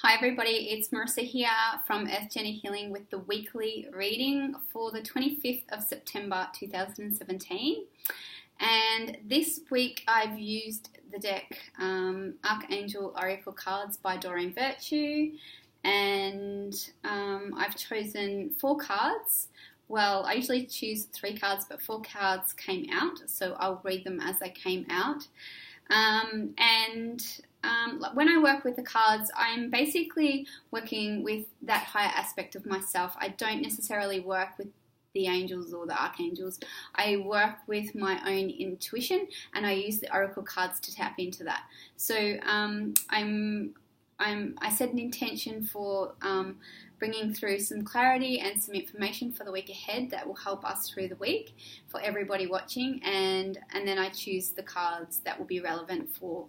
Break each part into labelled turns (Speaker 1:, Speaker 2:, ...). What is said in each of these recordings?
Speaker 1: Hi everybody, it's Marissa here from Earth Journey Healing with the weekly reading for the 25th of September 2017. And this week I've used the deck Archangel Oracle Cards by Doreen Virtue, and I've chosen 4 cards. Well, I usually choose 3 cards, but 4 cards came out, so I'll read them as they came out. When I work with the cards, I'm basically working with that higher aspect of myself. I don't necessarily work with the angels or the archangels. I work with my own intuition, and I use the oracle cards to tap into that. So I set an intention for bringing through some clarity and some information for the week ahead that will help us through the week for everybody watching, and then I choose the cards that will be relevant for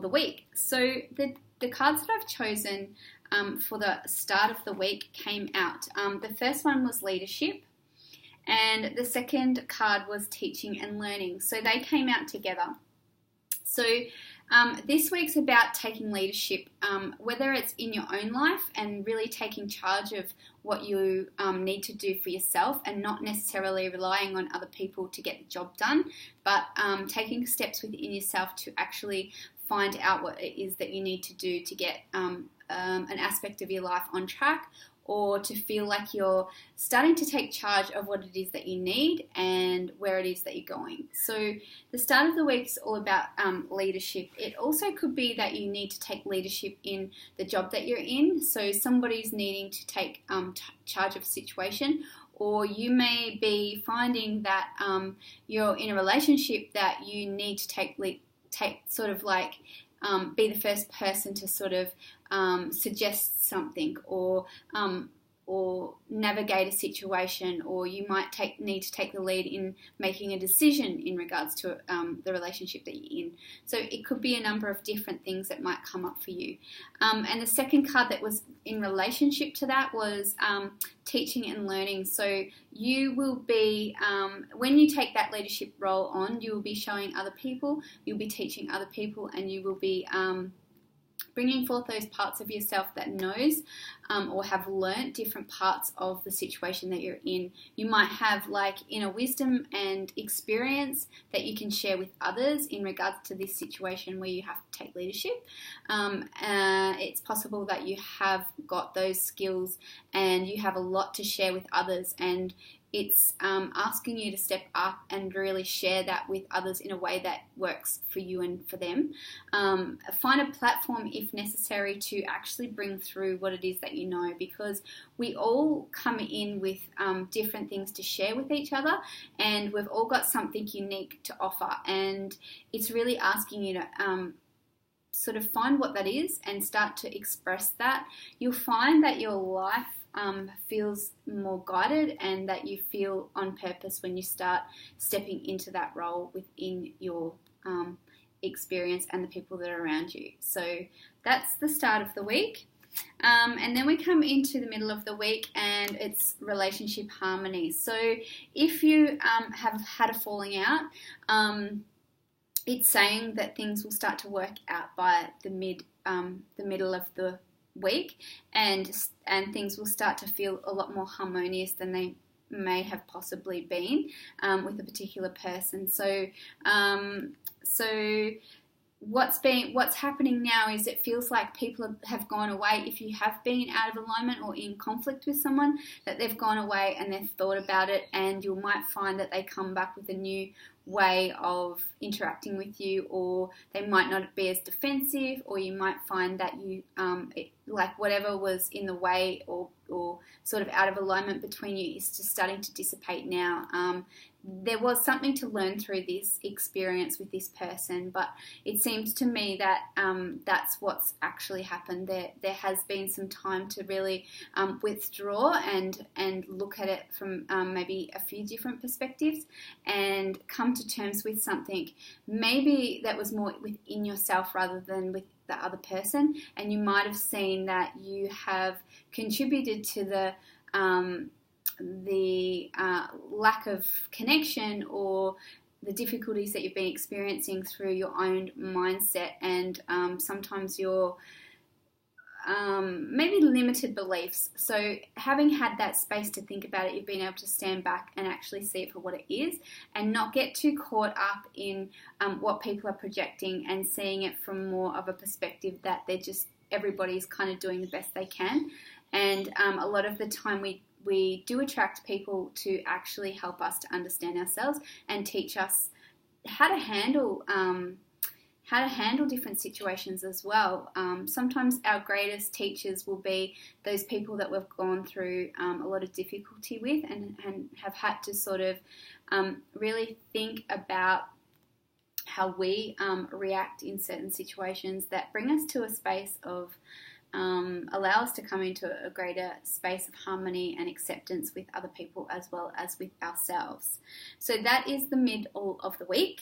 Speaker 1: the week. So the cards that I've chosen for the start of the week came out. The first one was leadership, and the second card was teaching and learning. So they came out together. So this week's about taking leadership, whether it's in your own life and really taking charge of what you need to do for yourself, and not necessarily relying on other people to get the job done, but taking steps within yourself to actually find out what it is that you need to do to get an aspect of your life on track, or to feel like you're starting to take charge of what it is that you need and where it is that you're going. So the start of the week is all about leadership. It also could be that you need to take leadership in the job that you're in. So somebody's needing to take charge of a situation, or you may be finding that you're in a relationship that you need to take sort of like be the first person to sort of suggest something, or navigate a situation, or you might need to take the lead in making a decision in regards to the relationship that you're in. So it could be a number of different things that might come up for you. And the second card that was in relationship to that was teaching and learning. So you will be, when you take that leadership role on, you will be showing other people, you'll be teaching other people, and you will be bringing forth those parts of yourself that knows or have learnt different parts of the situation that you're in. You might have like inner wisdom and experience that you can share with others in regards to this situation where you have to take leadership. It's possible that you have got those skills and you have a lot to share with others, and it's asking you to step up and really share that with others in a way that works for you and for them. Find a platform if necessary to actually bring through what it is that you know, because we all come in with different things to share with each other, and we've all got something unique to offer, and it's really asking you to sort of find what that is and start to express that. You'll find that your life feels more guided, and that you feel on purpose when you start stepping into that role within your experience and the people that are around you. So that's the start of the week. And then we come into the middle of the week, and it's relationship harmony. So if you have had a falling out, it's saying that things will start to work out by the middle of the week, and things will start to feel a lot more harmonious than they may have possibly been with a particular person. So what's happening now is it feels like people have gone away. If you have been out of alignment or in conflict with someone, that they've gone away and they've thought about it, and you might find that they come back with a new way of interacting with you, or they might not be as defensive, or you might find that you like whatever was in the way or sort of out of alignment between you is just starting to dissipate now. There was something to learn through this experience with this person, but it seems to me that that's what's actually happened. There has been some time to really withdraw and look at it from maybe a few different perspectives, and come to terms with something maybe that was more within yourself rather than with the other person. And you might have seen that you have contributed to the lack of connection, or the difficulties that you've been experiencing through your own mindset, and sometimes you're maybe limited beliefs. So having had that space to think about it, you've been able to stand back and actually see it for what it is and not get too caught up in what people are projecting and seeing it from more of a perspective that everybody's kind of doing the best they can. And a lot of the time we do attract people to actually help us to understand ourselves and teach us how to handle different situations as well. Sometimes our greatest teachers will be those people that we've gone through a lot of difficulty with and have had to sort of really think about how we react in certain situations that bring us to a space of allow us to come into a greater space of harmony and acceptance with other people as well as with ourselves. So that is the middle of the week.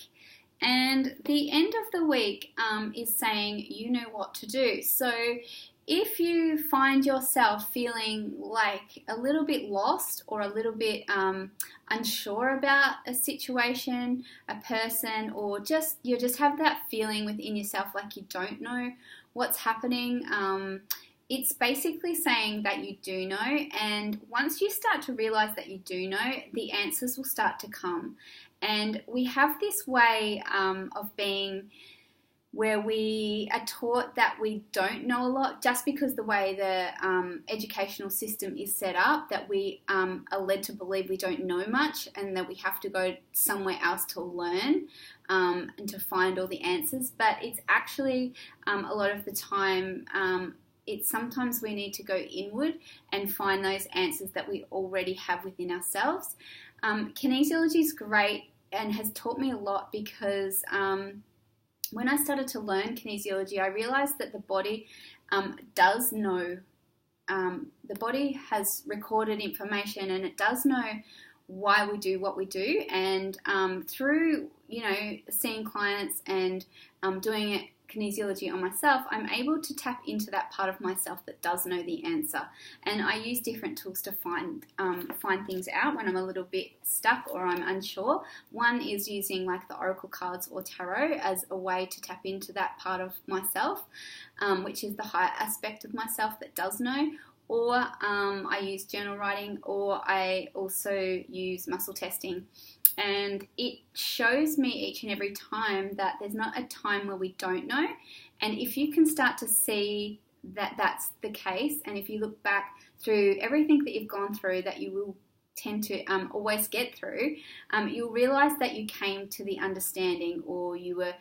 Speaker 1: And the end of the week is saying you know what to do. So if you find yourself feeling like a little bit lost or a little bit unsure about a situation, a person, or you just have that feeling within yourself like you don't know what's happening, it's basically saying that you do know. And once you start to realize that you do know, the answers will start to come. And we have this way of being where we are taught that we don't know a lot just because the way the educational system is set up, that we are led to believe we don't know much and that we have to go somewhere else to learn and to find all the answers. But it's actually a lot of the time it's sometimes we need to go inward and find those answers that we already have within ourselves. Kinesiology is great and has taught me a lot because when I started to learn kinesiology, I realized that the body does know. The body has recorded information and it does know why we do what we do. And through, seeing clients and doing it kinesiology on myself, I'm able to tap into that part of myself that does know the answer. And I use different tools to find things out when I'm a little bit stuck or I'm unsure. One is using like the oracle cards or tarot as a way to tap into that part of myself, which is the higher aspect of myself that does know. Or I use journal writing, or I also use muscle testing. And it shows me each and every time that there's not a time where we don't know. And if you can start to see that that's the case, and if you look back through everything that you've gone through that you will tend to always get through, you'll realize that you came to the understanding, or you were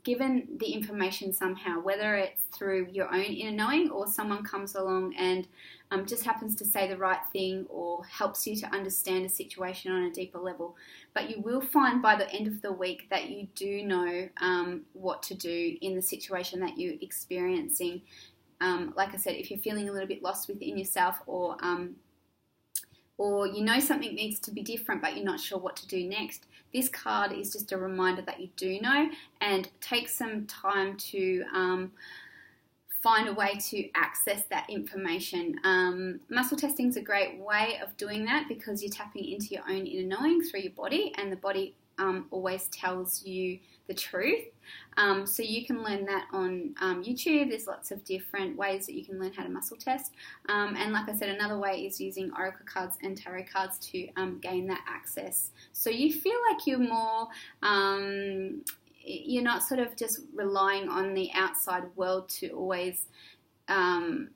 Speaker 1: given the information somehow, whether it's through your own inner knowing or someone comes along and just happens to say the right thing or helps you to understand a situation on a deeper level. But you will find by the end of the week that you do know what to do in the situation that you're experiencing. Like I said, if you're feeling a little bit lost within yourself, or you know something needs to be different but you're not sure what to do next, this card is just a reminder that you do know, and take some time to find a way to access that information. Muscle testing is a great way of doing that because you're tapping into your own inner knowing through your body, and the body always tells you the truth. So you can learn that on YouTube. There's lots of different ways that you can learn how to muscle test. And like I said, another way is using oracle cards and tarot cards to gain that access. So you feel like you're more, you're not sort of just relying on the outside world to always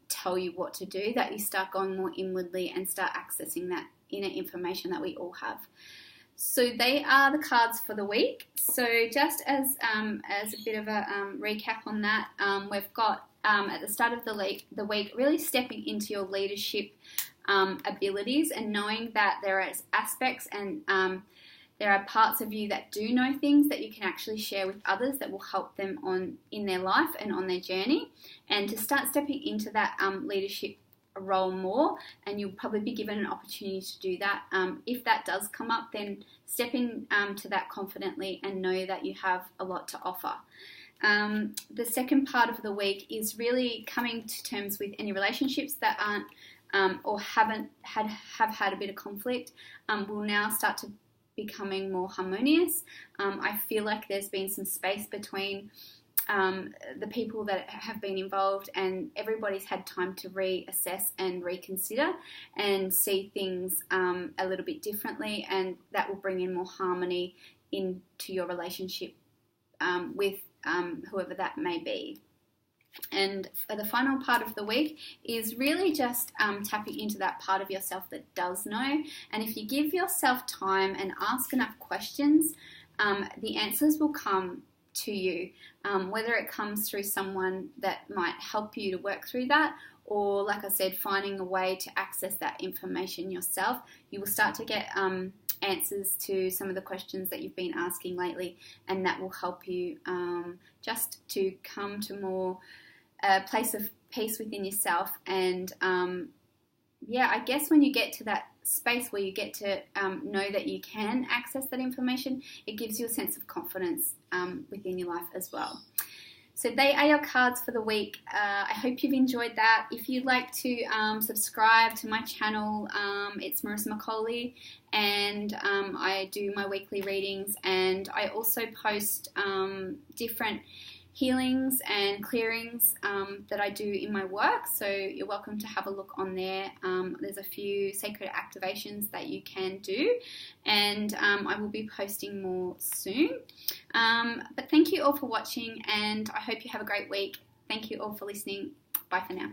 Speaker 1: tell you what to do, that you start going more inwardly and start accessing that inner information that we all have. So they are the cards for the week. So just as a bit of a recap on that, we've got at the start of the week really stepping into your leadership abilities and knowing that there are aspects and there are parts of you that do know things that you can actually share with others that will help them in their life and on their journey, and to start stepping into that leadership role more, and you'll probably be given an opportunity to do that. If that does come up, then step in to that confidently and know that you have a lot to offer. The second part of the week is really coming to terms with any relationships that aren't or have had a bit of conflict. Will now start to becoming more harmonious. I feel like there's been some space between the people that have been involved, and everybody's had time to reassess and reconsider and see things a little bit differently, and that will bring in more harmony into your relationship with whoever that may be. And for the final part of the week is really just tapping into that part of yourself that does know. And if you give yourself time and ask enough questions, the answers will come to you, whether it comes through someone that might help you to work through that, or, like I said, finding a way to access that information yourself. You will start to get answers to some of the questions that you've been asking lately, and that will help you just to come to more a place of peace within yourself. And I guess when you get to that space where you get to know that you can access that information, it gives you a sense of confidence within your life as well. So they are your cards for the week. I hope you've enjoyed that. If you'd like to subscribe to my channel, it's Marissa McCauley, and I do my weekly readings, and I also post different healings and clearings that I do in my work, so you're welcome to have a look on there. There's a few sacred activations that you can do, and I will be posting more soon. But thank you all for watching, and I hope you have a great week. Thank you all for listening. Bye for now.